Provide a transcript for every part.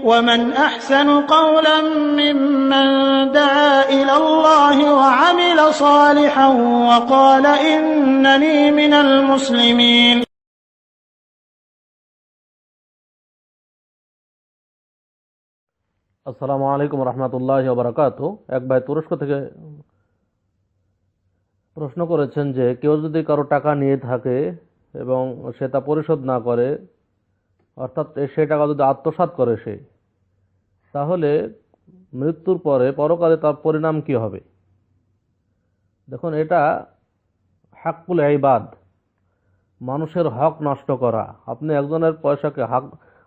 ومن أحسن قولا ممن دعا إلى الله وعمل صالحا وقال إنني من المسلمين. আসসালামু আলাইকুম রহমতুল্লাহি ওয়া বারাকাতুহু। এক ভাই তুরস্ক থেকে প্রশ্ন করেছেন যে কেউ যদি কারো টাকা নিয়ে থাকে এবং সে তা পরিশোধ না করে, অর্থাৎ সেই টাকা যদি আত্মসাৎ করে সে, তাহলে মৃত্যুর পরে পরকালে তার পরিণাম কি হবে? দেখুন, এটা হাক্কুল ইবাদ, মানুষের হক নষ্ট করা। আপনি একজনের পয়সাকে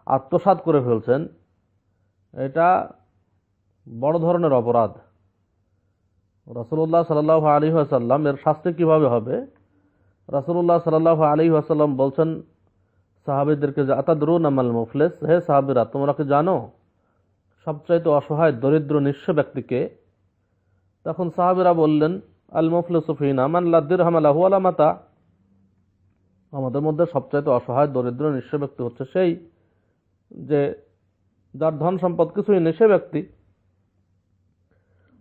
আত্মসাৎ করে ফেলছেন, এটা বড় ধরনের অপরাধ। রাসূলুল্লাহ সাল্লাল্লাহু আলাইহি ওয়াসাল্লাম এর শাস্তি কিভাবে হবে? রাসূলুল্লাহ সাল্লাল্লাহু আলাইহি ওয়াসাল্লাম বলছেন সাহাবীদেরকে যে আতাদরুনা মাল মুফলিস, হে সাহাবীরা, তোমরা কি জানো সবচাইতে অসহায় দরিদ্র নিঃস্ব ব্যক্তিকে? তখন সাহাবীরা বললেন, আল মুফলিসু ফিনা মান লা দিরহাম লাহু ওয়া লা মাতা। আমাদের মধ্যে সবচাইতে অসহায় দরিদ্র নিঃস্ব ব্যক্তি হচ্ছে সেই যে যার ধন সম্পদ কিছুই নেই, সে ব্যক্তি।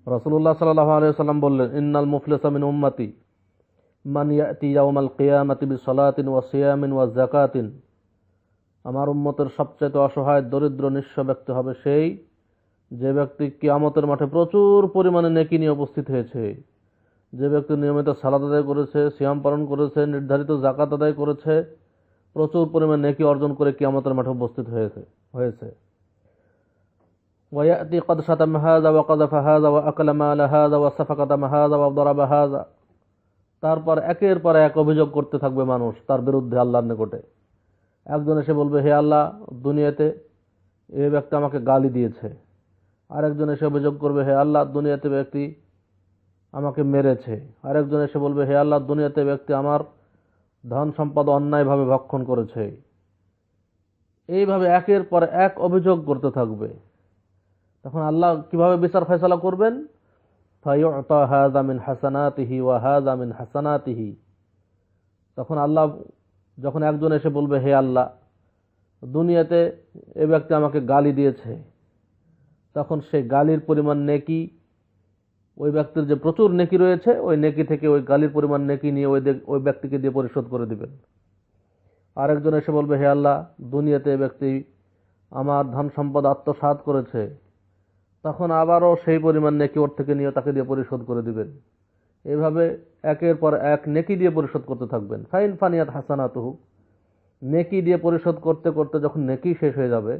রাসূলুল্লাহ সাল্লাল্লাহু আলাইহি ওয়াসাল্লাম বললেন, ইন্নাল মুফলিসা মিন উম্মতি মান ইয়াতি ইয়াউমাল কিয়ামাতি বিসসালাতিন ওয়া সিয়ামিন ওয়া যাকাতিন। আমার উম্মতের সবচেয়ে অসহায় দরিদ্র নিঃস্ব ব্যক্তি হবে সেই যে ব্যক্তি কিয়ামতের মাঠে প্রচুর পরিমাণে নেকি নিয়ে উপস্থিত হয়েছে, যে ব্যক্তি নিয়মিত সালাত আদায় করেছে, সিয়াম পালন করেছে, নির্ধারিত যাকাত আদায় করেছে, প্রচুর পরিমাণে নেকি অর্জন করে কিয়ামতের মাঠে উপস্থিত হয়েছে। ওয়ায়াতি ক্বাদ শাতামা হাযা ওয়া কাযাফা হাযা ওয়া আকালা মালা হাযা ওয়া সাফাকা দামা হাযা ওয়া দারাবা হাযা। তারপর একের পর এক অভিযোগ করতে থাকবে মানুষ তার বিরুদ্ধে আল্লাহর নিকটে। একজন এসে বলবে, হে আল্লাহ, দুনিয়াতে এই ব্যক্তি আমাকে গালি দিয়েছে। আরেকজন এসে অভিযোগ করবে, হে আল্লাহ, দুনিয়াতে ব্যক্তি আমাকে মেরেছে। আরেকজন এসে বলবে, হে আল্লাহ, দুনিয়াতে ব্যক্তি আমার ধন সম্পদ অন্যায়ভাবে ভক্ষণ করেছে। এইভাবে একের পর এক অভিযোগ করতে থাকবে। তখন আল্লাহ কিভাবে বিচার ফয়সালা করবেন? ফায়ুতা হাযা মিন হাসানাতিহি ওয়া হাযা মিন হাসানাতিহি। তখন আল্লাহ যখন একজন এসে বলবে, হে আল্লাহ, দুনিয়াতে এই ব্যক্তি আমাকে গালি দিয়েছে, তখন সেই গালির পরিমাণ নেকি, ওই ব্যক্তির যে প্রচুর নেকি রয়েছে, ওই নেকি থেকে ওই গালির পরিমাণ নেকি নিয়ে ওই ব্যক্তিকে দিয়ে পরিশোধ করে দিবেন। আরেকজন এসে বলবে, হে আল্লাহ, দুনিয়াতে এই ব্যক্তি আমার ধন সম্পদ আত্মসাৎ করেছে, তখন আবারও সেই পরিমাণ নেকি ওর থেকে নিয়ে তাকে দিয়ে পরিশোধ করে দিবেন। এইভাবে একের পর এক নেকি দিয়ে পরিশোধ করতে থাকবেন। ফাইন ফানিয়াত হাসানাতুহু, নেকি দিয়ে পরিশোধ করতে করতে যখন নেকি শেষ হয়ে যাবে,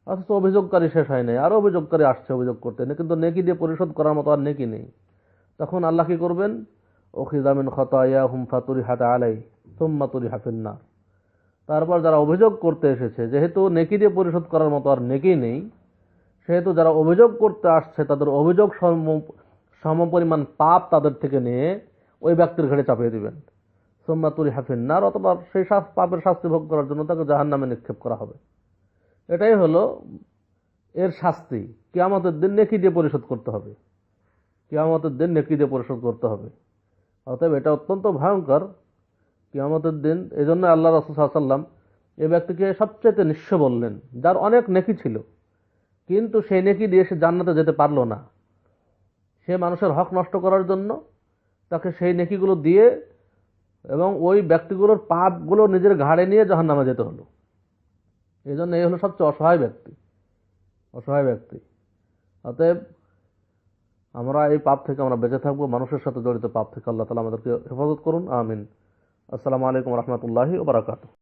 অথচ অভিযোগকারী শেষ হয় নাই, আরও অভিযোগকারী আসছে অভিযোগ করতে, কিন্তু নেকি দিয়ে পরিশোধ করার মতো আর নেকি নেই। তখন আল্লাহ কি করবেন? উখিযা মিন খাতায়াহুম ফাতুরিহাত আলাইহি সুম্মা তুরিহা ফিন্নার। তারপর যারা অভিযোগ করতে এসেছে, যেহেতু নেকি দিয়ে পরিশোধ করার মতো আর নেকি নেই, সেহেতু যারা অভিযোগ করতে আসছে তাদের অভিযোগ সমপরিমাণ পাপ তাদের থেকে নিয়ে ওই ব্যক্তির ঘাড়ে চাপিয়ে দিবেন। সুম্মা তুরিহা ফিন্নার, অথবা সেই পাপের শাস্তি ভোগ করার জন্য তাকে জাহান্নামে নিক্ষেপ করা হবে। এটাই হলো এর শাস্তি। কিয়ামতের দিন নেকি দিয়ে পরিশোধ করতে হবে, কিয়ামতের দিন নেকি দিয়ে পরিশোধ করতে হবে। অতএব এটা অত্যন্ত ভয়ঙ্কর কিয়ামতের দিন। এই জন্য আল্লাহ রাসূল সাল্লাল্লাহু আলাইহি ওয়াসাল্লাম এই ব্যক্তিকে সবচেয়ে নিঃস্ব বললেন, যার অনেক নেকি ছিল কিন্তু সেই নেকি দিয়ে সে জান্নাতে যেতে পারলো না। সে মানুষের হক নষ্ট করার জন্য তাকে সেই নেকিগুলো দিয়ে এবং ওই ব্যক্তিগুলোর পাপগুলো নিজের ঘাড়ে নিয়ে জাহান্নামে যেতে হলো। এই জন্য এই হলো সবচেয়ে অসহায় ব্যক্তি। অতএব আমরা এই পাপ থেকে আমরা বেঁচে থাকবো, মানুষের সাথে জড়িত পাপ থেকে আল্লাহ তাআলা আমাদেরকে হেফাজত করুন, আমিন। আসসালামু আলাইকুম রহমতুল্লাহি ওয়া বারাকাতুহু।